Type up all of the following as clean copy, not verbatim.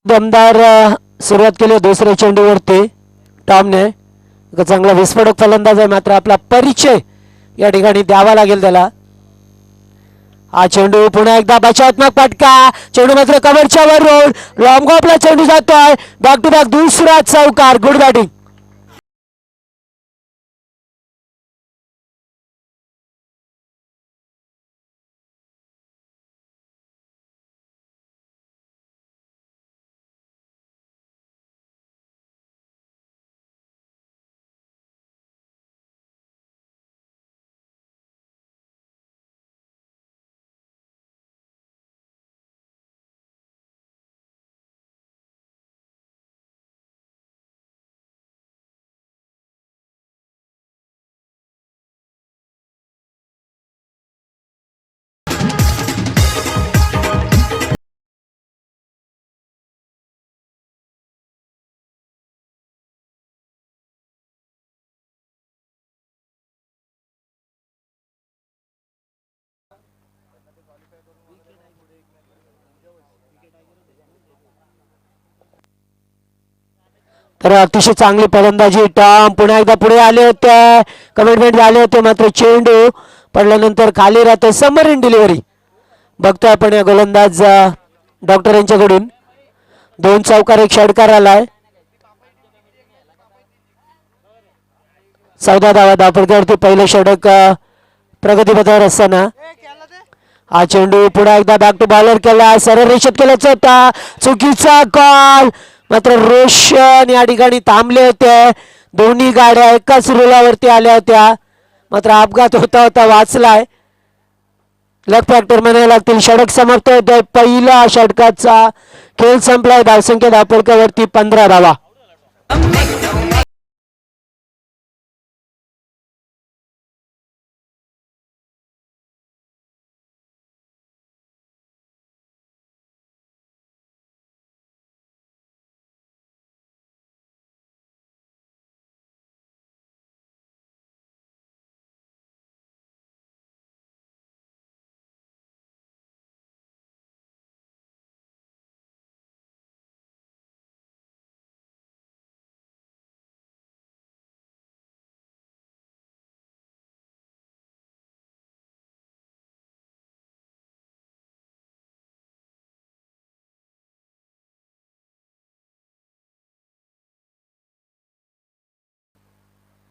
दमदार सुरुवात केली दुसऱ्या चेंडूवरती टॉमने. चांगला विस्फोटक फलंदाज आहे, मात्र आपला परिचय या ठिकाणी द्यावा लागेल त्याला. हा चेंडू पुन्हा एकदा बचावात्मक फटका. चेंडू मात्र कव्हरच्या वर रोड लॉंग ऑफला चेंडू जातोय. बॅक टू बॅक दुसरा चौकार. Good batting. तर अतिशय चांगली फलंदाजी. टॉम पुन्हा एकदा पुढे आले होते, कमिटमेंट झाले होते, मात्र चेंडू पडल्यानंतर खाली राहतो. समर इन डिलिव्हरी बघतोय आपण या गोलंदाज डॉक्टर यांच्याकडून. 2 चौकार 1 षटकार आलाय. 14 धावा धावपडक्यावरती पहिलं षटक प्रगतीपथावर असताना. हा चेंडू पुन्हा एकदा बॅक टू बॉलर केला. सरळ रेषेत केल्याचा होता, चुकीचा कॉल. मात्र रोशन या ठिकाणी थांबले होते. दोन्ही गाड्या एकाच रुलावरती आल्या होत्या, मात्र अपघात होता होता वाचलाय. लक फॅक्टर म्हणायला लागतील. षटक समाप्त होतोय. पहिला षटकाचा खेळ संपलाय. धावसंख्या धावपडक्यावरती 15 धावा.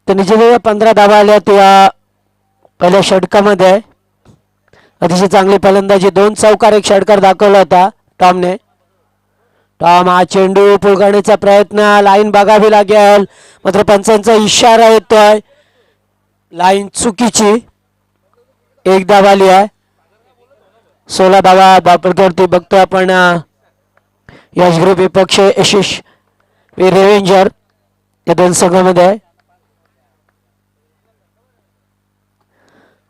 तर निश्चितच 15 धावा आल्या त्या पहिल्या षटकामध्ये. अतिशय चांगली फलंदाजी. 2 चौकार 1 षटकार दाखवला होता टॉमने. टॉम हा चेंडू पुळगाण्याचा प्रयत्न. लाईन बघावी लागेल, मात्र पंचांचा इशारा येतोय. लाईन चुकीची. 1 धाव आली आहे. 16 धावा धावपडक्यावरती बघतोय आपण. यश ग्रुप विपक्ष यशस्वी रेव्हेंजर या 2 संघामध्ये.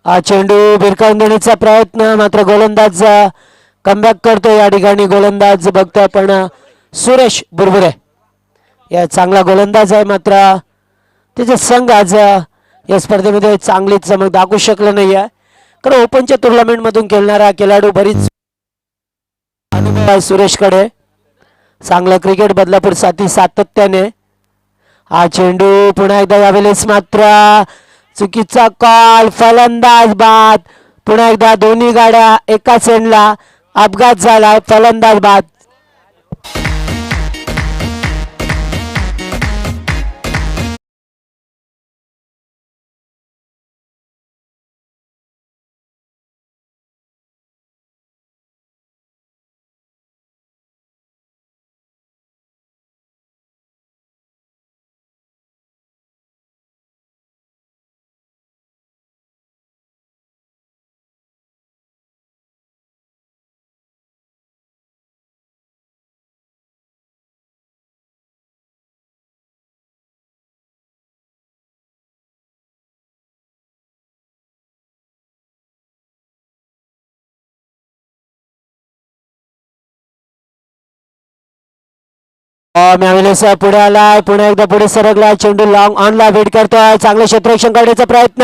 हा चेंडू भिरकावून देण्याचा प्रयत्न, मात्र गोलंदाज कमबॅक करतो. या ठिकाणी गोलंदाज बघतो आपण सुरेश बुरबुरे. या चांगला गोलंदाज आहे, मात्र त्याचा संघ आज या स्पर्धेमध्ये चांगली चमक दाखवू शकला नाही आहे. कारण ओपनच्या टुर्नामेंट मधून खेळणारा खेळाडू बरीच अनुभव आहे सुरेशकडे. चांगला क्रिकेट बदलापूर साठी सातत्याने. हा चेंडू पुन्हा एकदा यावेळेस मात्र चुकीचा कॉल. फलंदाज बाद. पुन्हा एकदा दोन्ही गाड्या एकाच एंडला. अपघात झालाय. फलंदाज बाद. पुढे आलाय. पुन्हा एकदा पुढे सरकला. चेंडू लॉंग ऑनला वेट करतोय. चांगलं क्षेत्ररक्षण करण्याचा प्रयत्न.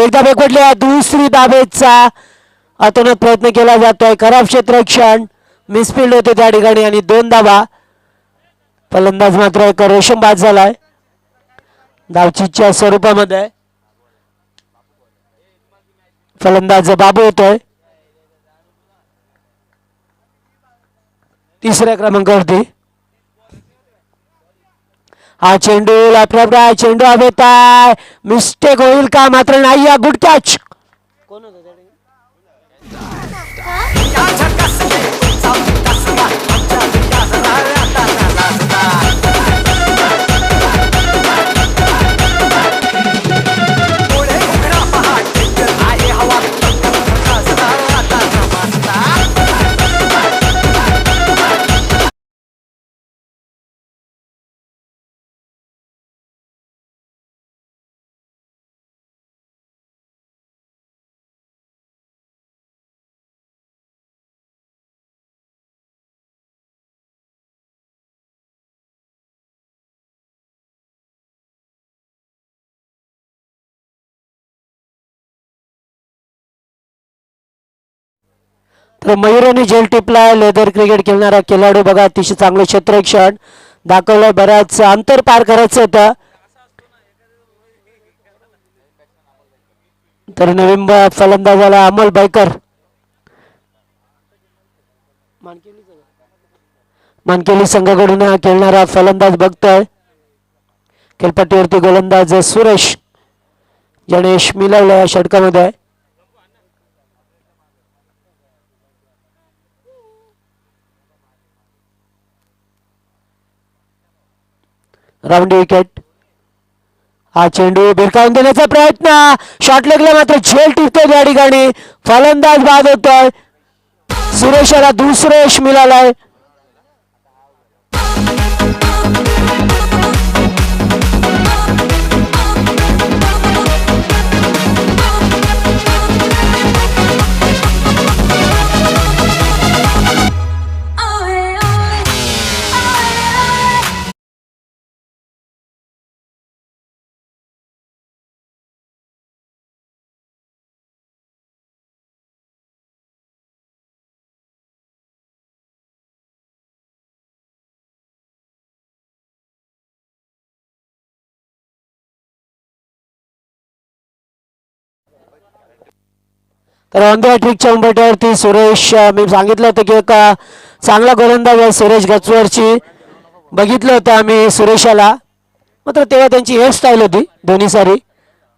एकदा बेकवटले. दुसरी धावेचा अतोनात प्रयत्न केला जातोय. खराब क्षेत्ररक्षण. मिसफिल्ड होते त्या ठिकाणी आणि 2 धावा. फलंदाज मात्र एक रेशम बाद झालाय धावचीच्या स्वरूपामध्ये. फलंदाज बाबू येतोय तिसऱ्या क्रमांकावरती. हा चेंडू लाफराय चेंडू हवेत आहे मिस्टेक होईल का मात्र नाही. Good catch. तर मयूर आणि जेल टिपला लेदर क्रिकेट खेळणारा खेळाडू बघा अतिशय चांगलं क्षेत्ररक्षण दाखवलंय. बऱ्याच अंतर पार करायचं होतं तर नवीन फलंदाजाला अमोल बायकर मानकेली संघाकडून खेळणारा फलंदाज बघतोय. खेळपट्टीवरती गोलंदाज सुरेश ज्याने यश मिळवलं या षटकामध्ये. Round wicket. हा चेंडू भिरकावून देण्याचा प्रयत्न शॉर्ट लेगला मात्र झेल टिपतोय या ठिकाणी. फलंदाज बाद होतोय. सुरेशाला दुसरं यश मिळालंय. तर ऑन द हॅट्रिकच्या उंबरठ्यावरती सुरेश मी सांगितलं होतं की एक चांगला गोलंदाज आहे सुरेश गचवरची. बघितलं होतं आम्ही सुरेशाला मात्र तेव्हा त्यांची हेअरस्टाईल होती दोन्ही सारी.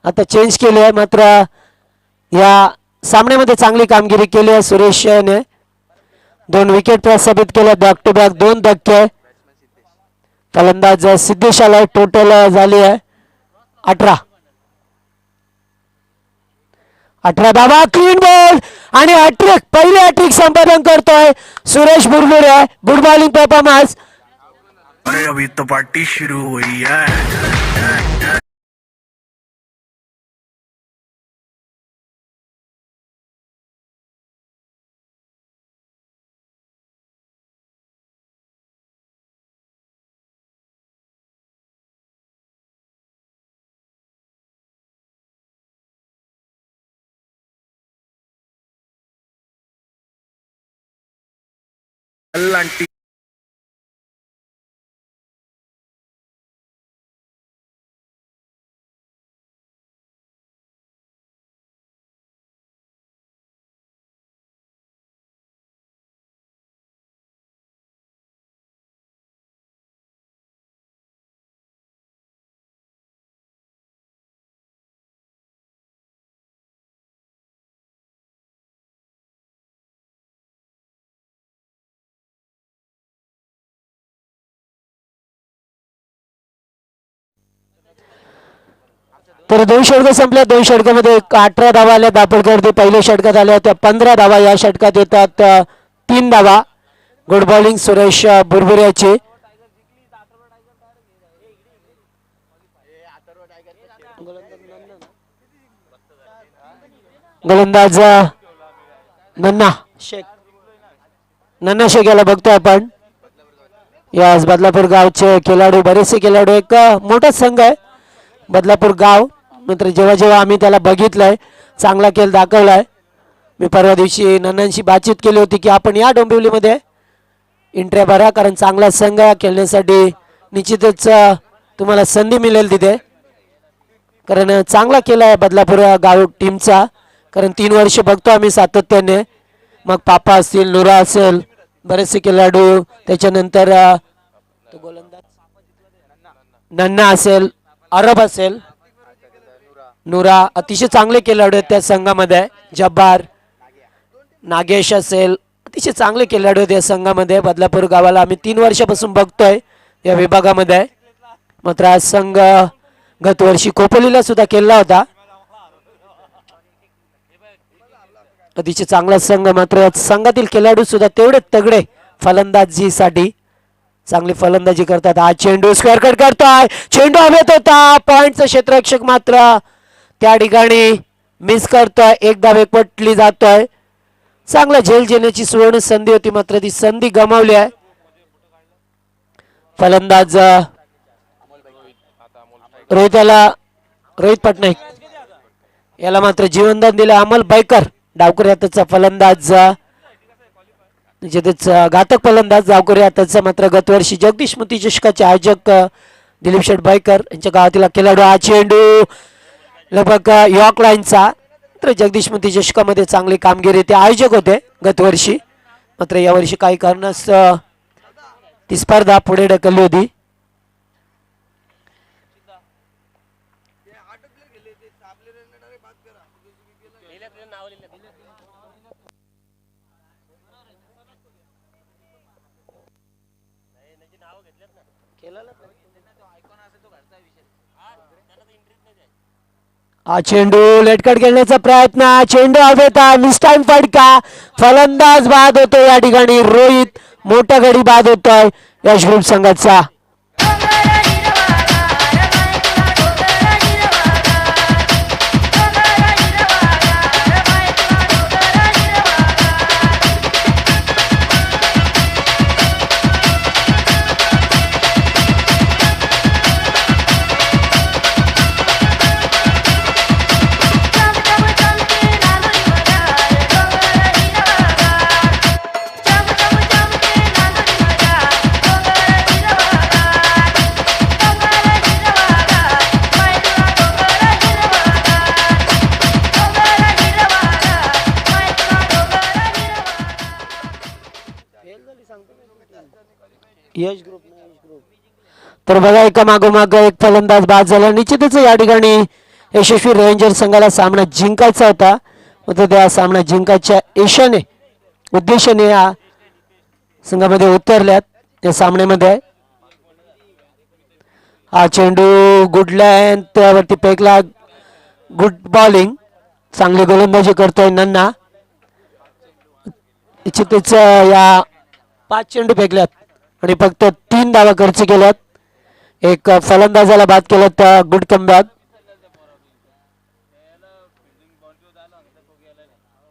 आता चेंज केली आहे मात्र या सामन्यामध्ये चांगली कामगिरी केली आहे सुरेशने. 2 विकेट प्रस्थापित केल्या बॅक टू बॅक 2 धक्के. फलंदाज सिद्धेश आलाय. टोटल झाली आहे 18 धावा. क्लीन बॉल आणि हॅट्रिक पहिले हॅट्रिक संपादन करतोय Suresh Burbure. Good bowling performance. अरे अभी तो पार्टी शुरू हुई है. अल्लांटी तर 2 षटकं संपल्या. 2 षटकामध्ये 18 धावा आल्या दापोडकरती. पहिल्या षटकात आल्या त्या 15 धावा. या षटकात येतात 3 धावा. गुड बॉलिंग सुरेश बुरबुऱ्याची. गोलंदाज नन्ना शेख याला बघतो आपण. यास बदलापूर गावचे खेळाडू बरेचसे खेळाडू एक मोठा संघ आहे बदलापूर गाव. मात्र जेव्हा जेव्हा आम्ही त्याला बघितलंय चांगला खेळ दाखवलाय. मी परवा दिवशी नन्नांशी बातचीत केली होती की आपण या डोंबिवलीमध्ये इंट्र्या भरा, कारण चांगला संघ आहे खेळण्यासाठी. निश्चितच तुम्हाला संधी मिळेल तिथे, कारण चांगला केला आहे बदलापूर गाव टीमचा. कारण 3 वर्ष बघतो आम्ही सातत्याने, मग पापा असतील, नुरा असेल, बरेचसे खेळाडू, त्याच्यानंतर तो गोलंदाज नन्ना असेल, अरब असेल, नुरा, अतिशय चांगले खेळाडू आहेत त्या संघामध्ये. जब्बार, नागेश असेल, अतिशय चांगले खेळाडू आहेत या संघामध्ये. बदलापूर गावाला आम्ही 3 वर्षापासून बघतोय या विभागामध्ये. मात्र हा संघ गत वर्षी खोपोलीला सुद्धा खेळला होता. अतिशय चांगला संघ, मात्र संघातील खेळाडू सुद्धा तेवढे तगडे फलंदाजीसाठी, चांगली फलंदाजी करतात. हा चेंडू स्क्वेअर कट करतोय, चेंडू हवेत होता, पॉइंटचं क्षेत्ररक्षक मात्र त्या ठिकाणी मिस करतोय. एक धाव एकवटली जातोय. चांगला झेल झेलण्याची सुवर्ण संधी होती, मात्र ती संधी गमावली आहे. फलंदाज रोहित पटनाईक याला मात्र जीवनदान दिलं. अमोल बायकर डावकरी हाताचा फलंदाज, घातक फलंदाज डावकरी हाताचा. मात्र गतवर्षी जगदीश मोती चषकाचे आयोजक दिलीप शेठ बायकर यांच्या गावातील खेळाडू. हा चेंडू लगभग यॉर्क लाईनचा. मात्र जगदीश मोती चषकामध्ये चांगली कामगिरी ते आयोजक होते गतवर्षी, मात्र यावर्षी काही कारणास्तव ती स्पर्धा पुढे ढकलली होती. हा चेंडू लेटकट खेळण्याचा प्रयत्न, चेंडू हवेत, मिस्टाईम फटका, फलंदाज बाद होतो या ठिकाणी. रोहित मोठा गडी बाद होतोय यश ग्रुप संघाचा. यश ग्रुप तर बघा, एका मागोमाग एक फलंदाज बाद झाला. निश्चितच या ठिकाणी यशस्वी रेंजर संघाला सामना जिंकायचा होता, मात्र त्या सामना जिंकायच्या उद्देशाने या संघामध्ये उतरल्यात या सामन्यामध्ये. हा चेंडू गुड लाईन त्यावरती फेकला, गुड बॉलिंग, चांगली गोलंदाजी करतोय नन्ना. निश्चितच या 5 चेंडू फेकल्यात आणि फक्त 3 धावा खर्च केल्यात. एक फलंदाजाला बाद केलं तर गुड कमबॅक.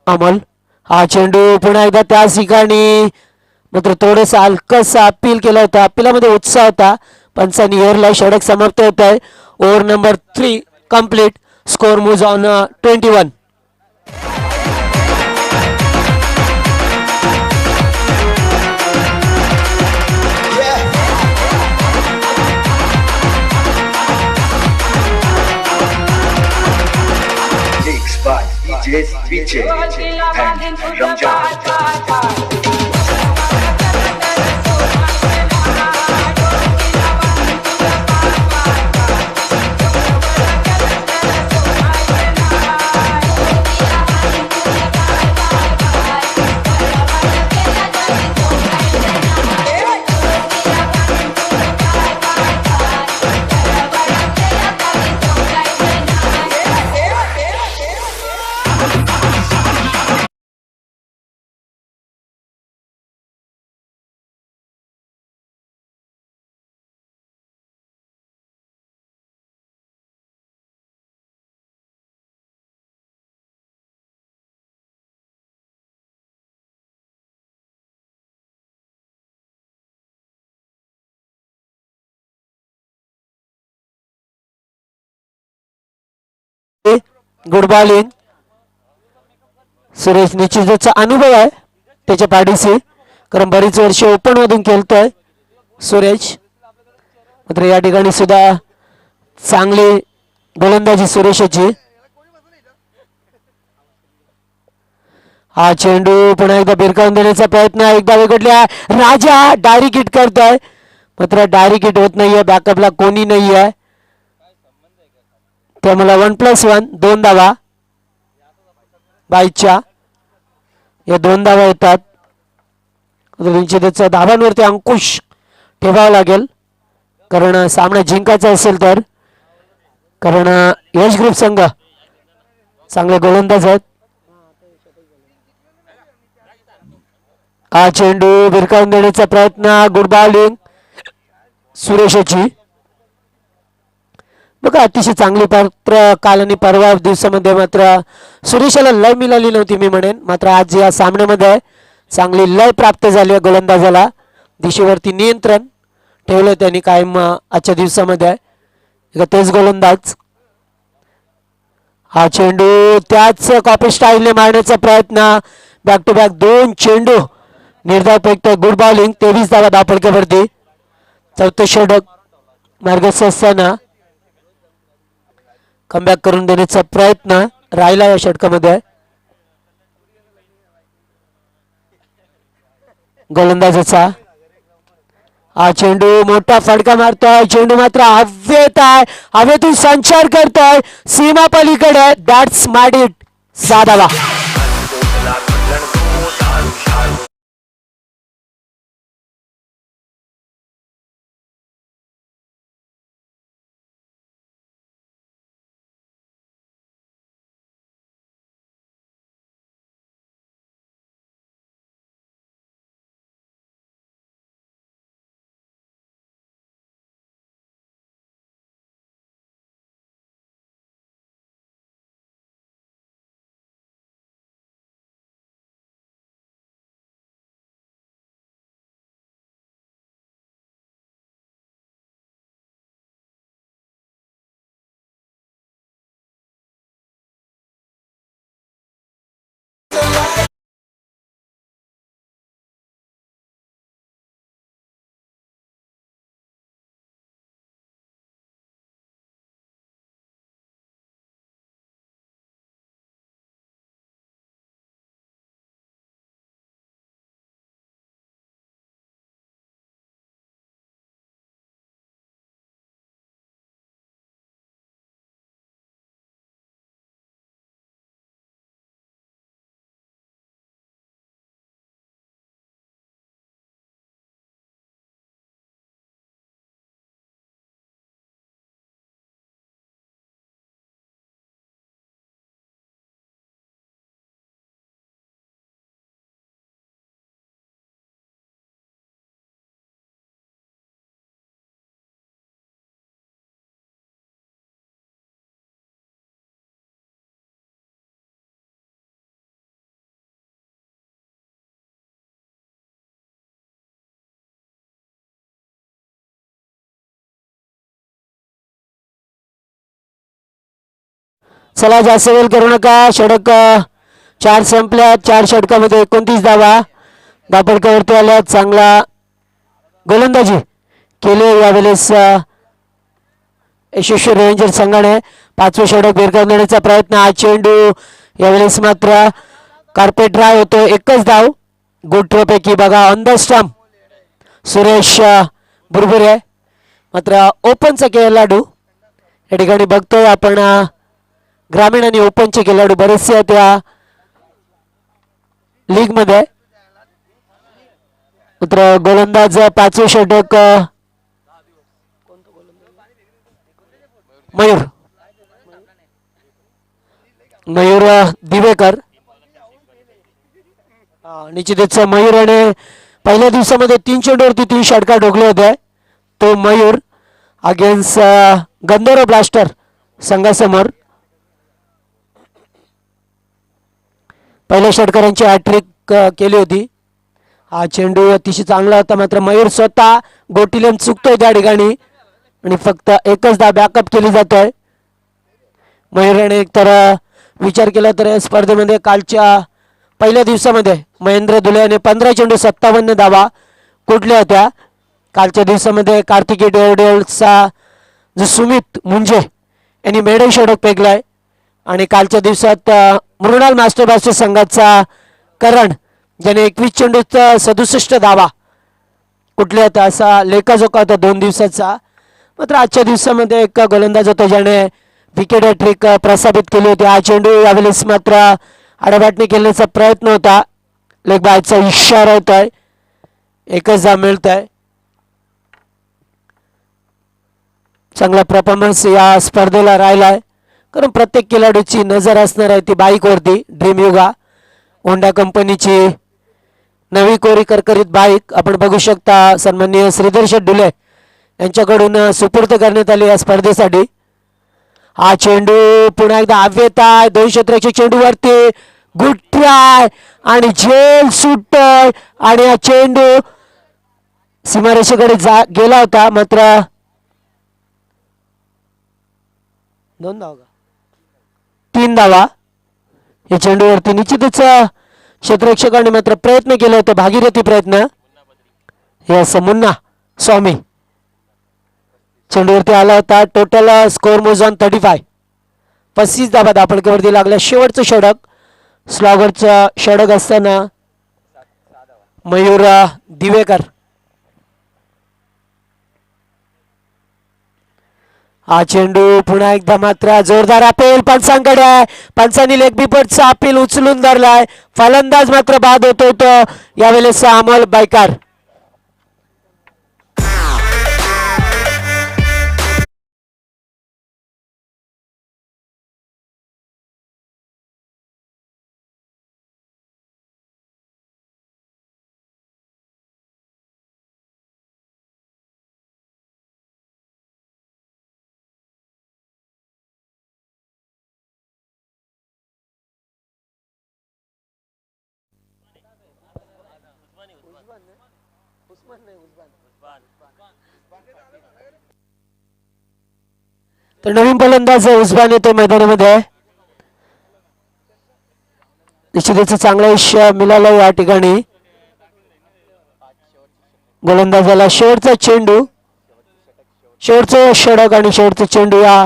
अमल, हा चेंडू पुन्हा एकदा त्याच ठिकाणी, मात्र थोडंसं हलकंसं अपील केलं होतं. अपिलामध्ये उत्साह होता. पंचांनी ओव्हरला षटक समाप्त होत आहे. Over number 3 complete. Score moves on 21. by DJs DJ and Ramjan. Good bowling. Suresh निश्चितच अनुभव आहे त्याच्या पाठीशी, कारण बरीच वर्ष ओपन मधून खेळतोय सुरेश. मात्र या ठिकाणी सुद्धा चांगली गोलंदाजी सुरेशाची. हा चेंडू पुन्हा एकदा भिरकावून देण्याचा प्रयत्न, एकदा विकटल्या. राजा डायरेक्ट हिट करतोय मात्र डायरेक्ट हिट होत नाहीये. बॅकअपला कोणी नाहीये त्यामुळे 1+1 2 धावा बाईच्या. या 2 धावा येतात. त्याच्या धावांवरती अंकुश ठेवावा लागेल कारण सामना जिंकायचा असेल तर. कारण यश ग्रुप संघ चांगले गोलंदाज आहेत. हा चेंडू भिरकावून देण्याचा प्रयत्न, गुड बॉलिंग सुरेशाची. बघा अतिशय चांगली पात्र काल आणि परवा दिवसामध्ये मात्र सुरेशाला लय मिळाली नव्हती मी म्हणेन. मात्र आज या सामन्यामध्ये चांगली लय प्राप्त झाली आहे गोलंदाजाला. दिशेवरती नियंत्रण ठेवलं त्यांनी कायम आजच्या दिवसामध्ये. तेच गोलंदाज. हा चेंडू त्याच कॉपी स्टाईलने मारण्याचा प्रयत्न, बॅक टू बॅक 2 चेंडू निर्धाव फेकतोय. गुड बॉलिंग 23 धावा धापडक्यावरती. 4थं षटक मार्गस्थ असताना कमबॅक करून देण्याचा प्रयत्न राहिला या षटकामध्ये. गोलंदाजाचा हा चेंडू मोठा फटका मारतोय. चेंडू मात्र हवेत आहे, हवेतून संचार करतोय सीमा पलीकडे. That's mad it. 6 धावा. चला जास्त वेळ करू नका. षटक 4 संपल्या. 4 षटकामध्ये 29 धावा धापडक्यावरती आल्या. चांगला गोलंदाजी केली यावेळेस यशस्वी रेंजर संघाने. 5वें षटक भिरकावून देण्याचा प्रयत्न. हा चेंडू यावेळेस मात्र कार्पेट ड्राय होतो. 1च धाव गोठ्यापैकी. बघा on the stump Suresh Burbure मात्र ओपनचा खेळाडू. या ठिकाणी बघतोय आपण ग्रामीण आणि ओपनचे खेळाडू बरेचसे आहेत या लीग मध्ये. मात्र गोलंदाज 5वें षटक मयूर दिवेकर. निश्चितच मयूरने पहिल्या दिवसामध्ये 3 चेंडूवरती 3 षटकार ठोकले होते. तो मयूर अगेन्स्ट गंधर्व ब्लास्टर संघासमोर पहिल्या षटकारांची हॅट्रिक केली होती. हा चेंडू अतिशय चांगला होता मात्र मयूर स्वतः गोटीलेम चुकतोय त्या ठिकाणी आणि फक्त 1च धाव बॅकअप केली जातोय. मयूरने एकतर विचार केला तर या स्पर्धेमध्ये कालच्या पहिल्या दिवसामध्ये महेंद्र धुले याने 15 चेंडू 57 धावा कुठल्या होत्या. कालच्या दिवसामध्ये कार्तिकी डेवडेलचा जो सुमित मुंजे यांनी मेडल षटक पेकलाय आणि कालच्या दिवसात मृणाल मास्टर ब्लास्टर संघाचा करण ज्याने 21 चेंडूत 67 धावा कुठल्या होत्या असा लेखाजोखा होता 2 दिवसाचा. मात्र आजच्या दिवसामध्ये एक गोलंदाज होता ज्याने विकेट हॅट्रिक प्रस्थापित केली होती. हा चेंडू यावेळेस मात्र आडाबाटने केल्याचा प्रयत्न होता. लेग बायचा इशारा होत आहे. एकच धाव मिळत आहे. चांगला परफॉर्मन्स या स्पर्धेला राहिलाय कारण प्रत्येक खेळाडूची नजर असणार आहे ती बाईकवरती. ड्रीम युगा होंडा कंपनीची नवी कोरी करकरीत बाईक आपण बघू शकता. सन्माननीय श्रीधर शेठ डुले यांच्याकडून सुपूर्द करण्यात आली या स्पर्धेसाठी. हा चेंडू पुन्हा एकदा हवेत आहे. 2 क्षेत्राच्या चेंडूवरती गुड ट्राय आणि झेल सुट आणि हा चेंडू सीमारेषेकडे गेला होता. मात्र 2 धावा का 3 धावा या चेंडूवरती निश्चितच क्षेत्ररक्षकांनी मात्र प्रयत्न केले होते. भागीरथी प्रयत्न. यस मुन्ना स्वामी चेंडूवरती आला होता. टोटल स्कोर मोजून 35 धावा धापडकेवरती लागल्या. शेवटचं षटक स्लॉगरचं षटक असताना मयूर दिवेकर हा चेंडू पुन्हा एकदा मात्र जोरदार अपील पंचांकडे आहे. पंचांनी लेग बिपटचा अपील उचलून धरलाय. फलंदाज मात्र बाद होतो तो यावेळेस अमोल बायकार. तर नवीन फलंदाज उस्मान येतो मैदानामध्ये. निश्चितच चांगला यश मिळालं या ठिकाणी. गोलंदाजाला शेवटचा चेंडू शेवटचं षटक आणि शेवटचा चेंडू या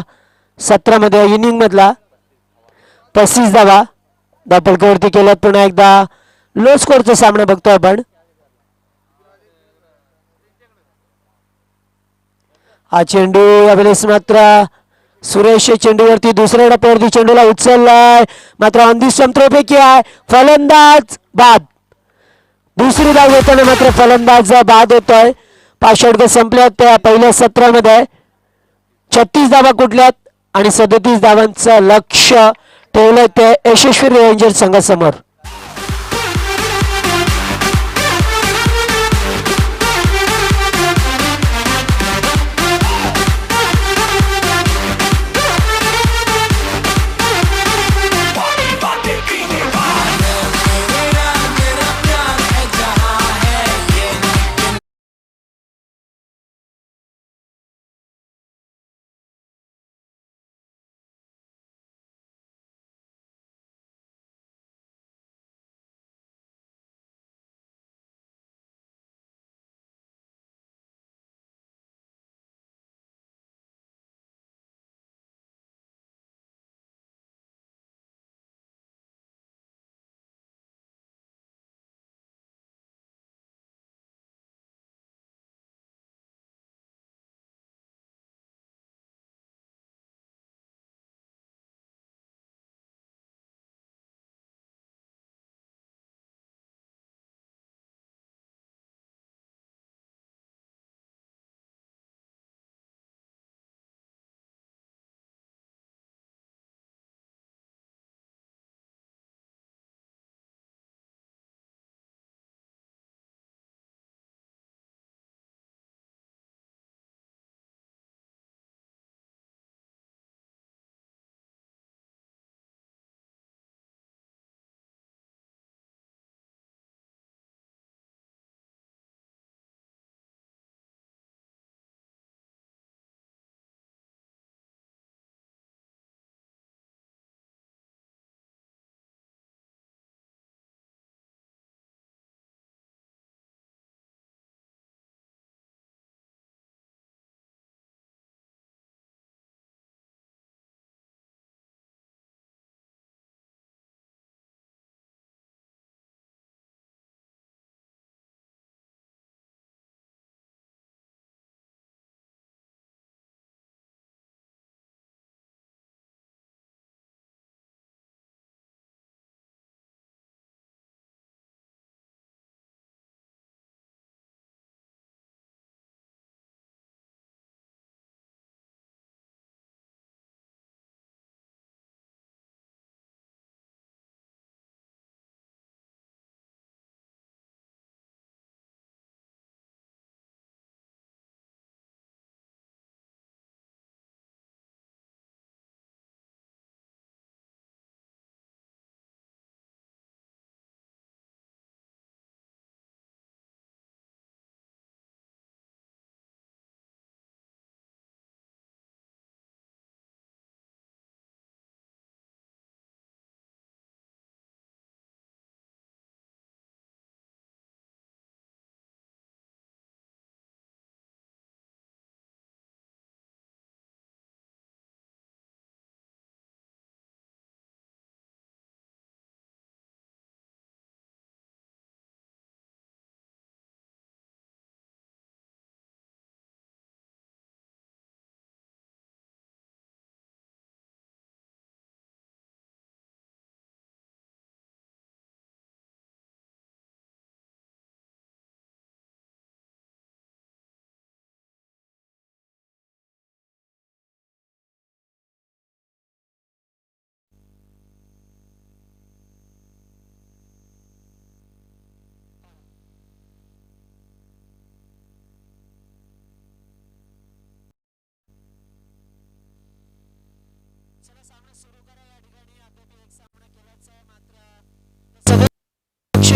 सत्रामध्ये इनिंग मधला 35 धावा धापडकेवरती केल्यात. पुन्हा एकदा लो स्कोरचा सामना बघतोय आपण. हा चेंडू यावेळेस मात्र सुरेश चेंडूवरती दुसऱ्या टप्प्यावरती चेंडूला उचललाय. मात्र ऑन दी पैकी आहे. फलंदाज बाद. दुसरी धाव घेताना मात्र फलंदाज बाद होतोय. 5 षटक संपल्यात त्या पहिल्या सत्रामध्ये. 36 धावा कुठल्यात आणि 37 धावांचं लक्ष ठेवलंय ते यशस्वी रेंजर्स संघासमोर.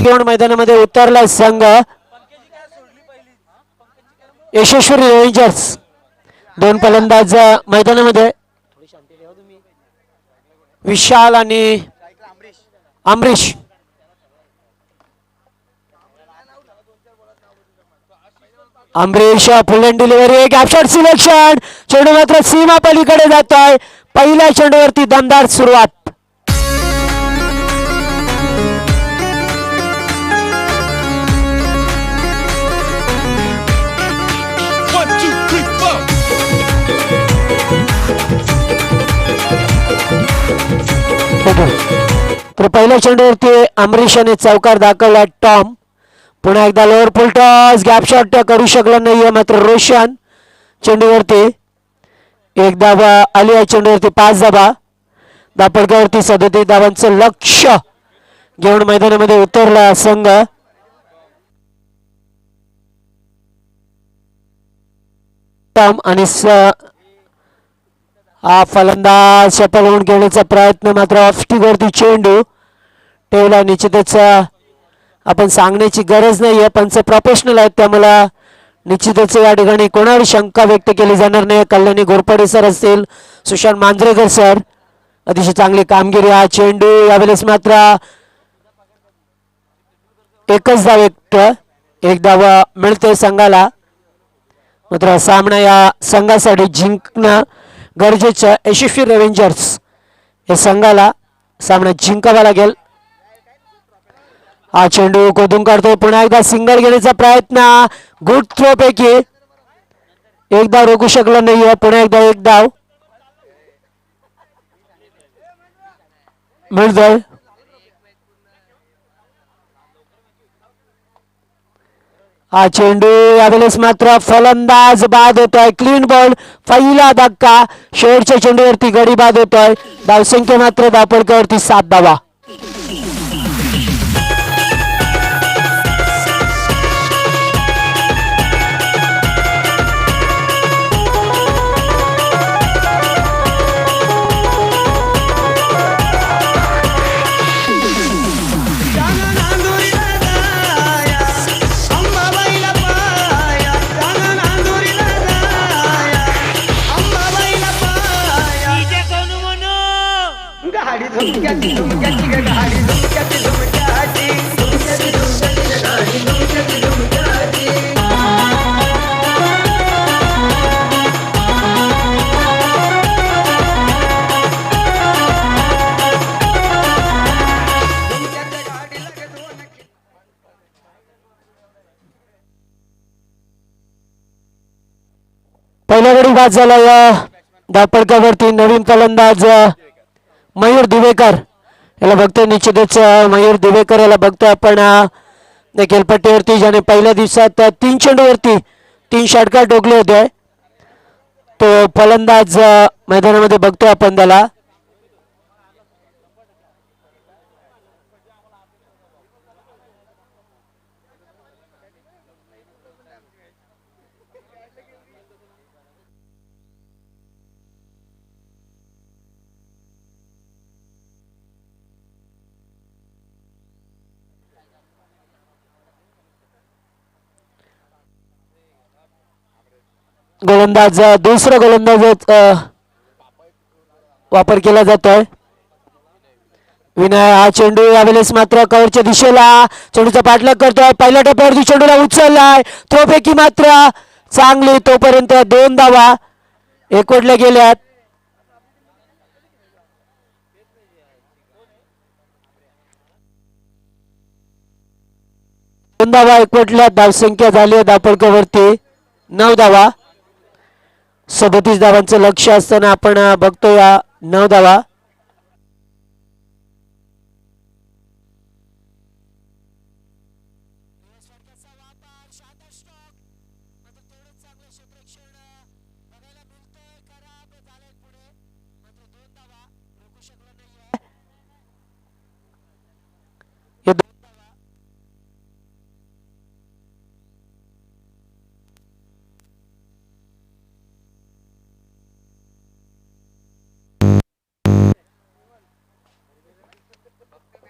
घेऊन मैदानामध्ये उतरला संघ यशस्वी रेंजर्स. दोन फलंदाज मैदानामध्ये, विशाल आणि अमरीश. अमरीश फुल and delivery, gap shot selection. चेंडू मात्र सीमा पलीकडे जातोय. पहिल्या चेंडूवरती दमदार सुरुवात. तर पहिल्या चेंडूवरती अमरीशाने चौकार दाखवला. टॉम पुन्हा एकदा लोअर फुल टॉस, गॅप शॉट करू शकला नाहीये मात्र रोशन. चेंडूवरती एक धावा आली आहे, चेंडूवरती 5 धावा. दापडक्यावरती 37 धावांचं लक्ष घेऊन मैदानामध्ये उतरला संघ. टॉम आणि हा फलंदाज सफल होऊन घेण्याचा प्रयत्न मात्र ऑफ स्टिकवरती चेंडू ठेवला. निश्चितच आपण सांगण्याची गरज नाही आहे, पंच प्रोफेशनल आहेत त्यामुळे निश्चितच या ठिकाणी कोणावर शंका व्यक्त केली जाणार नाही. कल्याणी घोरपडे सर असतील, सुशांत मांजरेकर सर, अतिशय चांगली कामगिरी. हा चेंडू यावेळेस मात्र एकच धाव, एक धाव मिळते संघाला. मात्र सामना या संघासाठी जिंकणं गरजेचं. यशस्वी रेंजर्स या संघाला सामना जिंकावा लागेल. हा चेंडू खोदून काढतोय, पुन्हा एकदा सिंगल घेण्याचा प्रयत्न. गुड थ्रो पैकी एक धाव रोखू शकला नाहीये. पुन्हा एकदा एक धाव मिळतोय. हा चेंडू यावेळेस मात्र फलंदाज बाद होतोय. क्लीन बॉल, पहिला धक्का. शेवटच्या चेंडूवरती गडी बाद होतोय. धावसंख्या मात्र दापडक्यावरती 7 धावा. पहिल्या गडी बाद झाला. या धापडक्यावरती नवीन फलंदाज मयूर दिवेकर याला बघतोय. निश्चितच मयूर दिवेकर याला बघतोय आपण देखील पट्टीवरती, ज्याने पहिल्या दिवसात 3 चेंडूवरती 3 षटकार ठोकले होते. तो फलंदाज मैदानामध्ये बघतोय आपण त्याला. गोलंदाज दुसरा गोलंदाज वापर केला जातोय. विनय हा चेंडू यावेळेस मात्र कव्हरच्या दिशेला चेंडूचा पाठलाग करतोय. पहिल्या टप्प्यावरती चेंडूला उचललाय. थ्रोपैकी मात्र चांगली, तोपर्यंत 2 धावा एकवटल्या गेल्यात. दोन धावा एकवटल्या. धावसंख्या झाली आहे दापडक्यावरती 9 धावा. 37 धावांचं लक्ष असताना आपण बघतो या 9 धावा.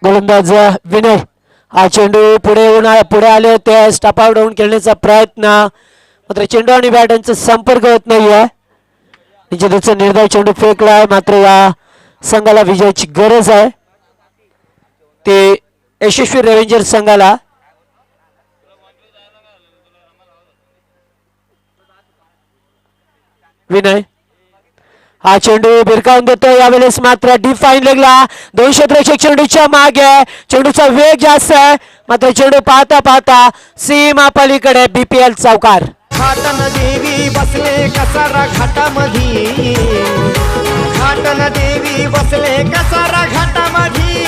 गोलंदाज विनय हा चेंडू पुढे आले होते, स्टप आउट होऊन खेळण्याचा प्रयत्न, मात्र चेंडू आणि बॅट यांचा संपर्क होत नाहीये. निश्चितच निर्धाव चेंडू फेकलाय, मात्र या संघाला विजयाची गरज आहे, ते यशस्वी रेव्हेंजर संघाला. विनय हा चेंडू भिरकावून देतो, यावेळेस मात्र डिफाईन लेगला 2 क्षेत्ररक्षक चेंडूच्या मागे. चेंडूचा वेग जास्त आहे, मात्र चेंडू पाहता पाहता सीमा पलीकडे बीपीएल चौकार. घाटन देवी बसले कसारा घाटामधी, घाटन देवी बसले कसारा घाटामधी,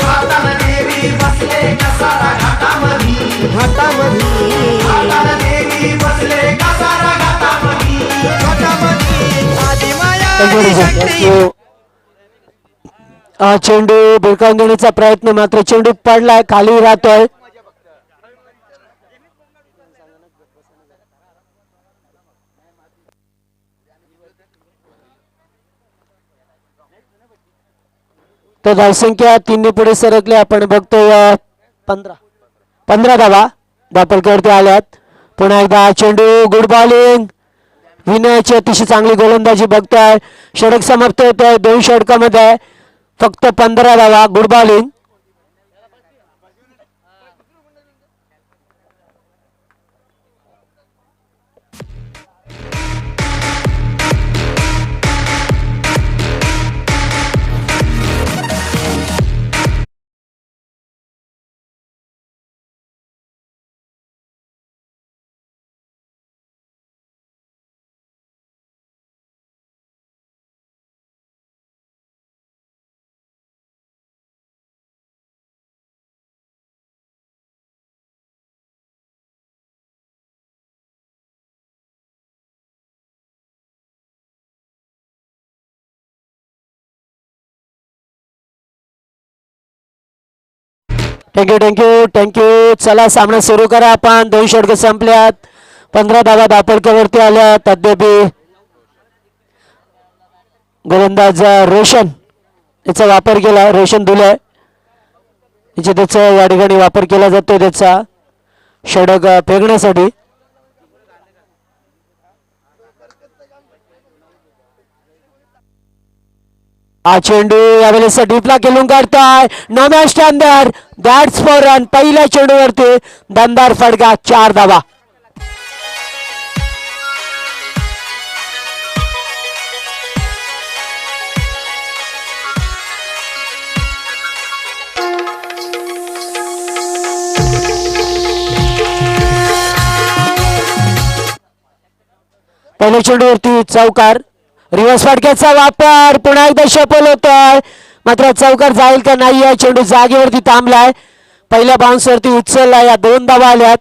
घाटन देवी बसले कसारा घाटामधी, घाटामधी, घाटन देवी बसले कसारा घाटामधी, घाटामधी आदि माया. हा चेंडू भिरकावून देण्याचा प्रयत्न, मात्र चेंडू पडलाय, खाली राहतोय. तर धावसंख्या 3 पुढे सरकले. आपण बघतोय 15 धावा धापलकरती आल्यात. पुन्हा एकदा चेंडू, गुड बॉलिंग, विनयाची अतिशय चांगली गोलंदाजी बघतोय. षटक समाप्त होतोय 2 षटकामध्ये, फक्त 15 धावा, गुड बॉलिंग. थँक्यू. चला सामना सुरू करा आपण. 2 षटक संपल्यात, 15 धावा धापडकरवरती आल्यात. अद्याप गोलंदाज रोशन याचा वापर केला, रोशन दुले याचा त्याचा या ठिकाणी वापर केला जातो त्याचा षटक फेकण्यासाठी. हा चेंडू यावेळेस डीपला खेळून काढताय, नो मॅच अंदर, दॅट्स फॉर रन. पहिल्या चेंडूवरती दमदार फटका, 4 धावा. पहिल्या चेंडूवरती चौकार, रिव्हर्स फटक्याचा वापर, पुन्हा एकदा शपल होतोय, मात्र चौकार जाईल का नाही आहे. चेंडू जागेवरती थांबलाय, पहिल्या बाउन्सवरती उचलला. या 2 धावा आल्यात,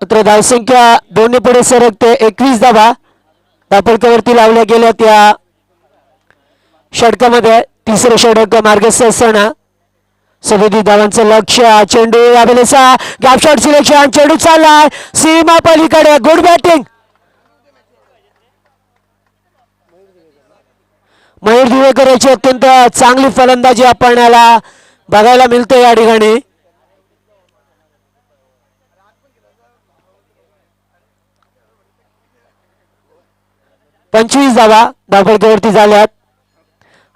मात्र धावसंख्या 2 पुढे सरकते. 21 धावा धापडकरवरती लावल्या गेल्या त्या षटकामध्ये. तिसरं षटक मार्गस्थ असताना 37 धावांचं लक्ष. चेंडू यावेळेस गॅप शॉट सिलेक्शन, चेंडू चाललाय सीमा पलीकडे, गुड बॅटिंग. मयूर दिवेकर याची अत्यंत चांगली फलंदाजी आपल्याला बघायला मिळते या ठिकाणी. पंचवीस धावा धापडकरवरती झाल्यात.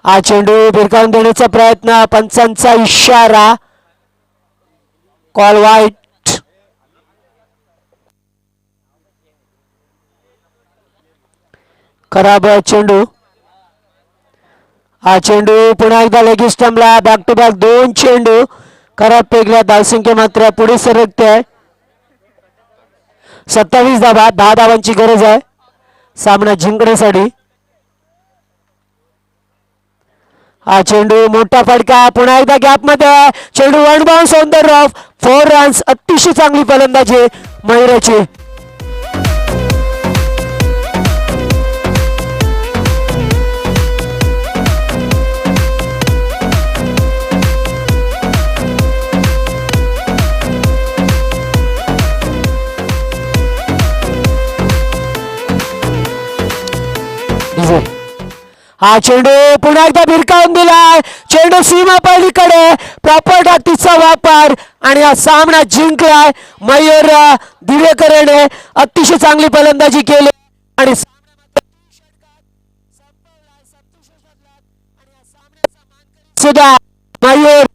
हा चेंडू भिरकावून देण्याचा प्रयत्न, पंचांचा इशारा, कॉल वाईट. खराब चेंडू. हा चेंडू पुन्हा एकदा लेग स्टंपला, बॅक टू बॅक 2 चेंडू खराब फेकल्या. धावसंख्या मात्र पुढे सरकते. 27 धावा, 10 धावांची गरज आहे सामना जिंकण्यासाठी. हा चेंडू, मोठा फटका, पुन्हा एकदा गॅप मध्ये, चेंडू one bounce on the rough, 4 runs. अतिशय चांगली फलंदाजी मयूराची. हा चेंडू पुन्हा एकदा भिरकावून दिलाय, चेंडू सीमा पलीकडे प्रॉपर टाकीचा वापर आणि हा सामना जिंकलाय मयूर दिवेकर याने अतिशय चांगली फलंदाजी केली आणि सुद्धा मयूर